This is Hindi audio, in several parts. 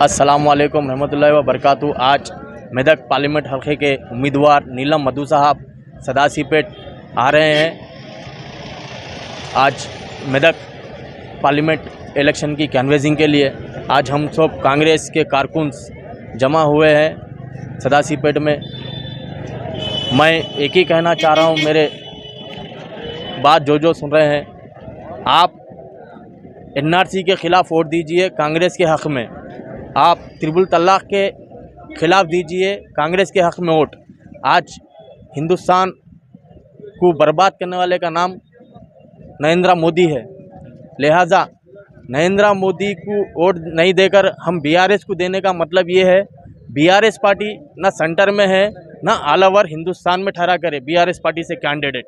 अस्सलाम वालेकुम रहमतुल्लाहि व बरकातहू। आज मेदक पार्लियामेंट हल्के के उम्मीदवार नीलम मधु साहब सदासीपेट आ रहे हैं। आज मेदक पार्लियामेंट इलेक्शन की कैनवेसिंग के लिए आज हम सब कांग्रेस के कारकुन्स जमा हुए हैं सदासीपेट में। मैं एक ही कहना चाह रहा हूँ, मेरे बात जो सुन रहे हैं, आप एनआरसी के ख़िलाफ़ वोट दीजिए कांग्रेस के हक़ में। आप त्रिपुल तलाक़ के ख़िलाफ़ दीजिए कांग्रेस के हक़ में वोट। आज हिंदुस्तान को बर्बाद करने वाले का नाम नरेंद्र मोदी है, लिहाजा नरेंद्र मोदी को वोट नहीं देकर हम बीआरएस को देने का मतलब ये है, बीआरएस पार्टी ना सेंटर में है ना ऑल ओवर हिंदुस्तान में ठहरा करे बीआरएस पार्टी से कैंडिडेट।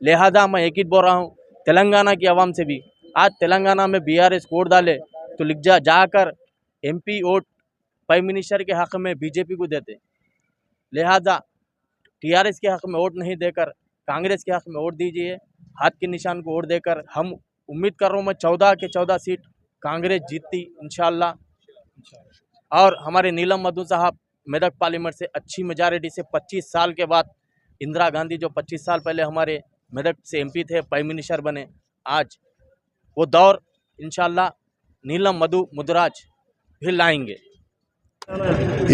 लिहाजा मैं एक ही बोल रहा हूँ तेलंगाना की आवाम से भी, आज तेलंगाना में बीआरएस वोट डाले तो लिख जाकर एमपी वोट प्राइम मिनिस्टर के हक़ में बीजेपी को देते। लिहाजा टीआरएस के हक़ में वोट नहीं देकर कांग्रेस के हक़ में वोट दीजिए। हाथ के निशान को वोट देकर हम उम्मीद कर रहा हूँ मैं 14 के 14 सीट कांग्रेस जीतती इंशाअल्लाह। और हमारे नीलम मधु साहब मेदक पार्लियामेंट से अच्छी मेजॉरिटी से 25 साल के बाद, इंदिरा गांधी जो 25 साल पहले हमारे मेदक से एमपी थे, प्राइम मिनिस्टर बने, आज वो दौर इंशाअल्लाह नीलम मधु मुदिराज भी लाएंगे।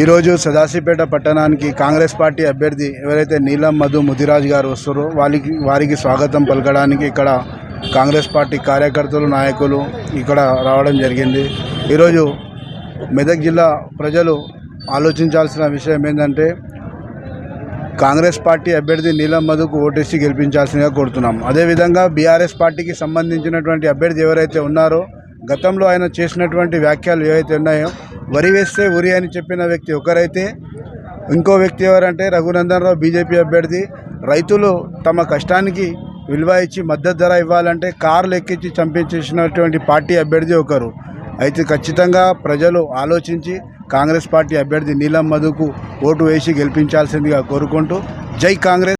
ఈరోజు సదాశివపేట పట్టణానికి కాంగ్రెస్ పార్టీ అభ్యర్థి ఎవరైతే నీలం మధు ముదిరాజ్ గారు వస్తారో వారికి స్వాగతం పలకడానికి ఇక్కడ కాంగ్రెస్ పార్టీ కార్యకర్తలు నాయకులు ఇక్కడ రావడం జరిగింది। ఈరోజు మెదక్ జిల్లా ప్రజలు ఆలోచించాల్సిన విషయం ఏంటంటే కాంగ్రెస్ పార్టీ అభ్యర్థి నీలం మధుకు ఓటేసి గెలిపించాల్సిందిగా కోరుతున్నాం। అదేవిధంగా బీఆర్ఎస్ పార్టీకి సంబంధించినటువంటి అభ్యర్థి ఎవరైతే ఉన్నారో గతంలో ఆయన చేసినటువంటి వ్యాఖ్యలు ఏవైతే ఉన్నాయో, వరి వేస్తే ఉరి అని చెప్పిన వ్యక్తి ఒకరైతే, ఇంకో వ్యక్తి ఎవరంటే రఘునందన్ రావు బీజేపీ అభ్యర్థి, రైతులు తమ కష్టానికి విలువ ఇచ్చి మద్దతు ధర ఇవ్వాలంటే కార్లు ఎక్కించి చంపించేసినటువంటి పార్టీ అభ్యర్థి ఒకరు। అయితే ఖచ్చితంగా ప్రజలు ఆలోచించి కాంగ్రెస్ పార్టీ అభ్యర్థి నీలం మధుకు ఓటు వేసి గెలిపించాల్సిందిగా కోరుకుంటూ జై కాంగ్రెస్।